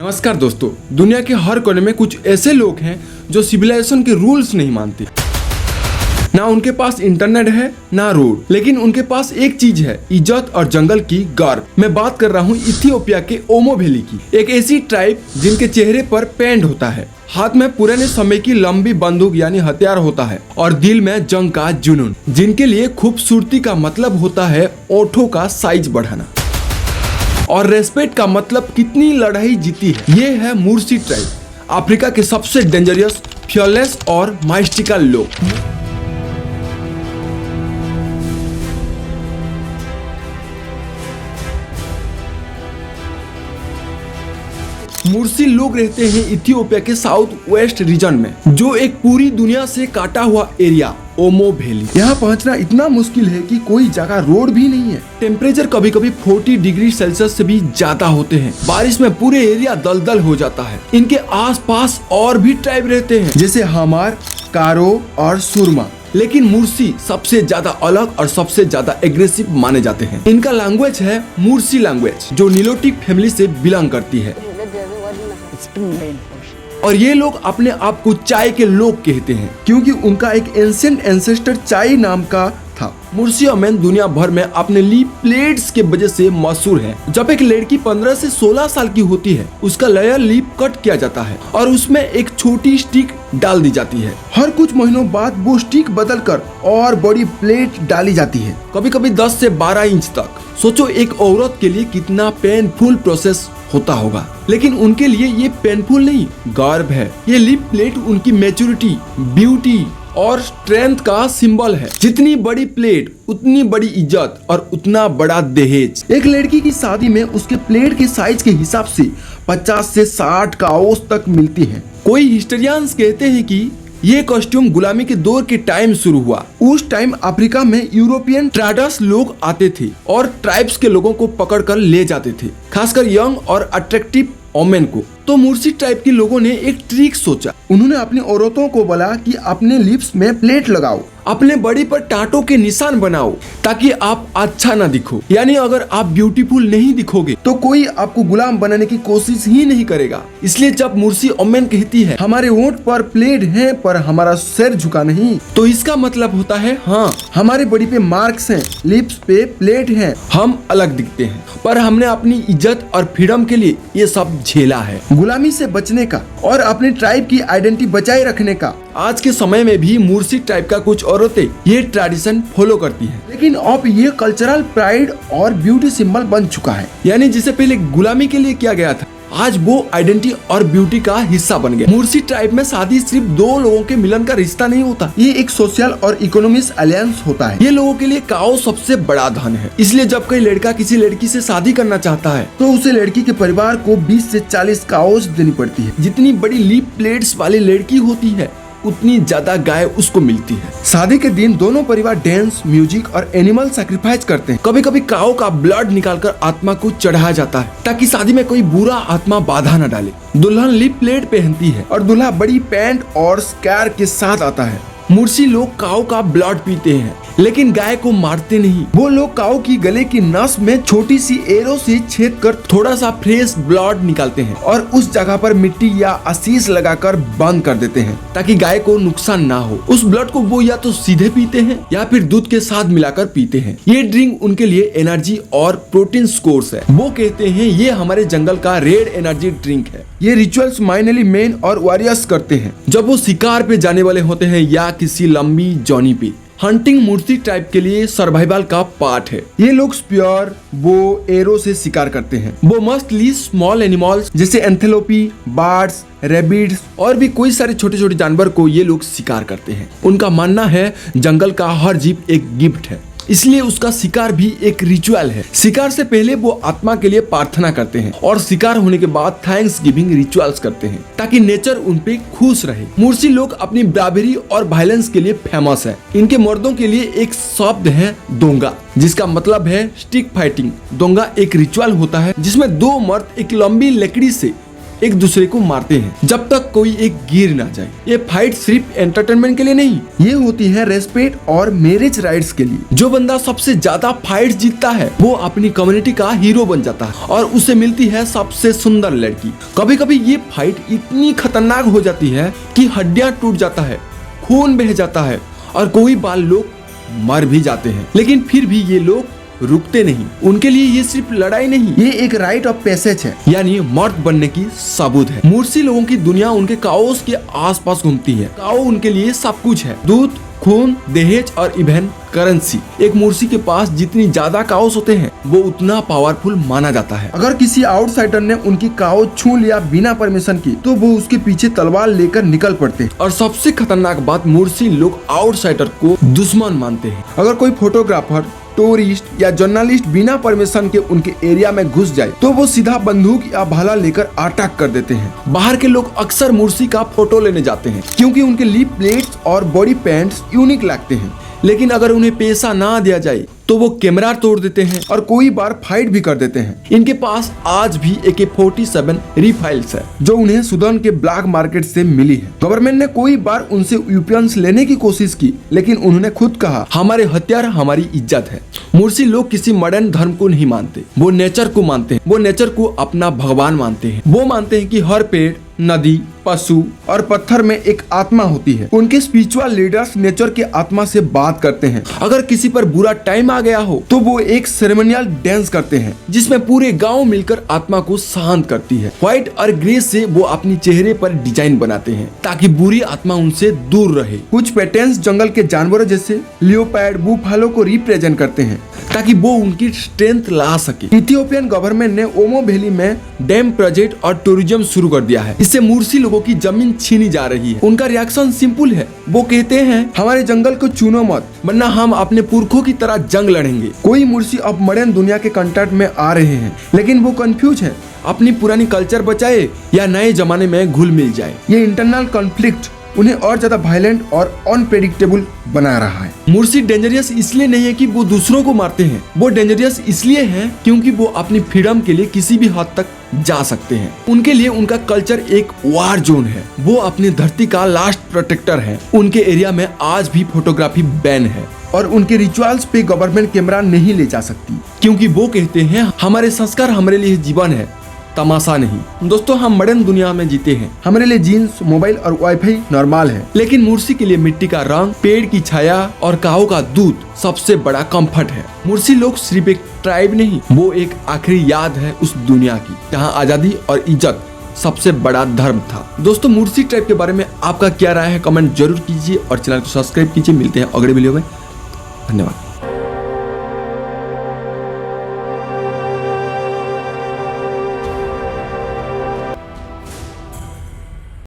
नमस्कार दोस्तों, दुनिया के हर कोने में कुछ ऐसे लोग हैं जो सिविलाइजेशन के रूल्स नहीं मानते। ना उनके पास इंटरनेट है ना रोड, लेकिन उनके पास एक चीज है, इज्जत और जंगल की गर्व। मैं बात कर रहा हूँ इथियोपिया के ओमो वैली की। एक ऐसी ट्राइब जिनके चेहरे पर पेंट होता है, हाथ में पुराने समय की लंबी बंदूक यानी हथियार होता है और दिल में जंग का जुनून। जिनके लिए खूबसूरती का मतलब होता है ओठों का साइज बढ़ाना और रेस्पेक्ट का मतलब कितनी लड़ाई जीती है। ये है मुर्सी ट्राइब, अफ्रीका के सबसे डेंजरस, फियरलेस और माइस्टिकल लोग। मुर्सी लोग रहते हैं इथियोपिया के साउथ वेस्ट रीजन में, जो एक पूरी दुनिया से काटा हुआ एरिया ओमो वैली। यहाँ पहुँचना इतना मुश्किल है कि कोई जगह रोड भी नहीं है। टेम्परेचर कभी कभी 40 डिग्री सेल्सियस से भी ज्यादा होते हैं। बारिश में पूरे एरिया दलदल हो जाता है। इनके आसपास और भी ट्राइब रहते हैं, जैसे हमार, कारो और सुरमा। लेकिन मुर्सी सबसे ज्यादा अलग और सबसे ज्यादा एग्रेसिव माने जाते हैं। इनका लैंग्वेज है मुर्सी लैंग्वेज, जो निलोटिक फैमिली से बिलोंग करती है और ये लोग अपने आप को चाय के लोग कहते हैं, क्योंकि उनका एक एंशिएंट एंसेस्टर चाय नाम का था। मुर्सी वुमेन दुनिया भर में अपने लिप प्लेट्स के वजह से मशहूर है। जब एक लड़की 15 से 16 साल की होती है, उसका लोअर लिप कट किया जाता है और उसमें एक छोटी स्टिक डाल दी जाती है। हर कुछ महीनों बाद वो स्टिक बदलकर और बड़ी प्लेट डाली जाती है, कभी कभी 10 से 12 इंच तक। सोचो एक औरत के लिए कितना पेनफुल प्रोसेस होता होगा, लेकिन उनके लिए ये पेनफुल नहीं, गर्व है। ये लिप प्लेट उनकी मैच्योरिटी, ब्यूटी और स्ट्रेंथ का सिंबल है। जितनी बड़ी प्लेट उतनी बड़ी इज्जत और उतना बड़ा दहेज। एक लड़की की शादी में उसके प्लेट के साइज के हिसाब से 50 से 60 काउस तक मिलती है। कोई हिस्टोरियंस कहते हैं कि ये कॉस्ट्यूम गुलामी के दौर के टाइम शुरू हुआ। उस टाइम अफ्रीका में यूरोपियन ट्रेडर्स लोग आते थे और ट्राइब्स के लोगों को पकड़कर ले जाते थे, खासकर यंग और अट्रैक्टिव वुमेन को। तो मुर्सी ट्राइब के लोगों ने एक ट्रिक सोचा। उन्होंने अपनी औरतों को बोला कि अपने लिप्स में प्लेट लगाओ, अपने बॉडी पर टाटो के निशान बनाओ, ताकि आप अच्छा ना दिखो। यानी अगर आप ब्यूटीफुल नहीं दिखोगे तो कोई आपको गुलाम बनाने की कोशिश ही नहीं करेगा। इसलिए जब मुर्सी वुमेन कहती है हमारे होंठ पर प्लेट है पर हमारा सिर झुका नहीं, तो इसका मतलब होता है हाँ, हमारे बॉडी पे मार्क्स हैं, लिप्स पे प्लेट है, हम अलग दिखते हैं, पर हमने अपनी इज्जत और फ्रीडम के लिए ये सब झेला है। गुलामी से बचने का और अपने ट्राइब की आइडेंटिटी बचाए रखने का। आज के समय में भी मुर्सी ट्राइब का कुछ औरतें ये ट्रेडिशन फॉलो करती हैं, लेकिन अब ये कल्चरल प्राइड और ब्यूटी सिंबल बन चुका है। यानी जिसे पहले गुलामी के लिए किया गया था, आज वो आइडेंटिटी और ब्यूटी का हिस्सा बन गया। मुर्सी ट्राइब में शादी सिर्फ दो लोगों के मिलन का रिश्ता नहीं होता, ये एक सोशल और इकोनॉमिक अलायंस होता है। ये लोगों के लिए काओ सबसे बड़ा धन है। इसलिए जब कोई लड़का किसी लड़की से शादी करना चाहता है, तो उसे लड़की के परिवार को 20 से 40 काओस देनी पड़ती है। जितनी बड़ी लिप प्लेट्स वाली लड़की होती है, उतनी ज्यादा गाय उसको मिलती है। शादी के दिन दोनों परिवार डांस, म्यूजिक और एनिमल सैक्रिफाइस करते हैं। कभी कभी काऊ का ब्लड निकालकर आत्मा को चढ़ाया जाता है, ताकि शादी में कोई बुरा आत्मा बाधा न डाले। दुल्हन लिप प्लेट पहनती है और दूल्हा बड़ी पैंट और स्कार के साथ आता है। मुर्सी लोग काऊ का ब्लड पीते हैं, लेकिन गाय को मारते नहीं। वो लोग काऊ की गले की नस में छोटी सी एरो से छेद कर थोड़ा सा फ्रेश ब्लड निकालते हैं और उस जगह पर मिट्टी या आशीष लगाकर बंद कर देते हैं, ताकि गाय को नुकसान ना हो। उस ब्लड को वो या तो सीधे पीते हैं या फिर दूध के साथ मिलाकर पीते हैं। ये ड्रिंक उनके लिए एनर्जी और प्रोटीन सोर्स है। वो कहते हैं ये हमारे जंगल का रेड एनर्जी ड्रिंक है। ये रिचुअल्स माइनली मेन और वॉरियर्स करते हैं जब वो शिकार पे जाने वाले होते हैं या किसी लंबी जर्नी पे। हंटिंग मुर्सी ट्राइब के लिए सर्वाइवल का पार्ट है। ये लोग स्पीयर, बो, एरो से शिकार करते हैं। वो मोस्टली स्मॉल एनिमल्स जैसे एंथेलोपी, बर्ड्स, रैबिट्स और भी कोई सारे छोटे छोटे जानवर को ये लोग शिकार करते हैं। उनका मानना है जंगल का हर जीव एक गिफ्ट है, इसलिए उसका शिकार भी एक रिचुअल है। शिकार से पहले वो आत्मा के लिए प्रार्थना करते हैं और शिकार होने के बाद थैंक्स गिविंग रिचुअल्स करते हैं, ताकि नेचर उन पे खुश रहे। मुर्सी लोग अपनी ब्रावरी और वायलेंस के लिए फेमस है। इनके मर्दों के लिए एक शब्द है दोंगा, जिसका मतलब है स्टिक फाइटिंग। दोंगा एक रिचुअल होता है जिसमें दो मर्द एक लंबी लकड़ी से एक दूसरे को मारते हैं जब तक कोई एक गिर ना जाए। ये फाइट सिर्फ एंटरटेनमेंट के लिए नहीं, ये होती है रेस्पेक्ट और मैरिज राइट्स के लिए। जो बंदा सबसे ज्यादा फाइट जीतता है वो अपनी कम्युनिटी का हीरो बन जाता है और उसे मिलती है सबसे सुंदर लड़की। कभी कभी ये फाइट इतनी खतरनाक हो जाती है कि हड्डियां टूट जाता है, खून बह जाता है और कोई बाल लोग मर भी जाते हैं, लेकिन फिर भी ये लोग रुकते नहीं। उनके लिए ये सिर्फ लड़ाई नहीं, ये एक राइट ऑफ पैसेज है, यानी मर्द बनने की सबूत है। मुर्सी लोगों की दुनिया उनके काओस के आसपास घूमती है। काओ उनके लिए सब कुछ है, दूध, खून, दहेज और इवन करेंसी। एक मुर्सी के पास जितनी ज्यादा काओस होते हैं वो उतना पावरफुल माना जाता है। अगर किसी आउटसाइडर ने उनकी काओ छू लिया बिना परमिशन की तो वो उसके पीछे तलवार लेकर निकल पड़ते हैं। और सबसे खतरनाक बात, मुर्सी लोग आउटसाइडर को दुश्मन मानते हैं। अगर कोई फोटोग्राफर, टूरिस्ट या जर्नलिस्ट बिना परमिशन के उनके एरिया में घुस जाए तो वो सीधा बंदूक या भाला लेकर अटैक कर देते हैं। बाहर के लोग अक्सर मुर्सी का फोटो लेने जाते हैं क्योंकि उनके लिप प्लेट्स और बॉडी पेंट्स यूनिक लगते हैं, लेकिन अगर उन्हें पैसा ना दिया जाए तो वो कैमरा तोड़ देते हैं और कोई बार फाइट भी कर देते हैं। इनके पास आज भी AK-47 रिफाइल्स है जो उन्हें सूडान के ब्लैक मार्केट से मिली है। गवर्नमेंट ने कोई बार उनसे वेपन्स लेने की कोशिश की, लेकिन उन्होंने खुद कहा हमारे हथियार हमारी इज्जत है। मुर्सी लोग किसी मॉडर्न धर्म को नहीं मानते, वो नेचर को मानते हैं। वो नेचर को अपना भगवान मानते हैं। वो मानते हैं कि हर पेड़, नदी, पशु और पत्थर में एक आत्मा होती है। उनके स्पिरिचुअल लीडर्स नेचर के आत्मा से बात करते हैं। अगर किसी पर बुरा टाइम आ गया हो तो वो एक सेरेमोनियल डांस करते हैं जिसमें पूरे गांव मिलकर आत्मा को शांत करती है। व्हाइट और ग्रे से वो अपनी चेहरे पर डिजाइन बनाते हैं ताकि बुरी आत्मा उनसे दूर रहे। कुछ पैटर्न्स जंगल के जानवरों जैसे लियोपार्ड, बुफालो को रिप्रेजेंट करते हैं ताकि वो उनकी स्ट्रेंथ ला सके। इथियोपियन गवर्नमेंट ने ओमो वैली में डैम प्रोजेक्ट और टूरिज्म शुरू कर दिया है। इससे मुर्सी लोगों की जमीन छीनी जा रही है। उनका रिएक्शन सिंपल है, वो कहते हैं हमारे जंगल को चुनो मत वरना हम अपने पुरखों की तरह जंग लड़ेंगे। कोई मुर्सी अब मॉडर्न दुनिया के कांटेक्ट में आ रहे हैं, लेकिन वो कंफ्यूज है, अपनी पुरानी कल्चर बचाए या नए जमाने में घुल मिल जाए। ये इंटरनल कॉन्फ्लिक्ट उन्हें और ज्यादा वायलेंट और अनप्रेडिक्टेबल बना रहा है। मुर्सी डेंजरियस इसलिए नहीं है कि वो दूसरों को मारते हैं, वो डेंजरियस इसलिए है क्योंकि वो अपनी फ्रीडम के लिए किसी भी हद तक जा सकते हैं। उनके लिए उनका कल्चर एक वार जोन है। वो अपनी धरती का लास्ट प्रोटेक्टर है। उनके एरिया में आज भी फोटोग्राफी बैन है और उनके रिचुअल्स पे गवर्नमेंट कैमरा नहीं ले जा सकती क्योंकि वो कहते हैं हमारे संस्कार हमारे लिए जीवन है, तमाशा नहीं। दोस्तों, हम मॉडर्न दुनिया में जीते हैं, हमारे लिए जीन्स, मोबाइल और वाईफाई नॉर्मल है, लेकिन मुर्सी के लिए मिट्टी का रंग, पेड़ की छाया और काऊ का दूध सबसे बड़ा कंफर्ट है। मुर्सी लोग सिर्फ एक ट्राइब नहीं, वो एक आखिरी याद है उस दुनिया की जहाँ आजादी और इज्जत सबसे बड़ा धर्म था। दोस्तों, मुर्सी ट्राइब के बारे में आपका क्या राय है कमेंट जरूर कीजिए और चैनल को सब्सक्राइब कीजिए। मिलते हैं अगले वीडियो में। धन्यवाद।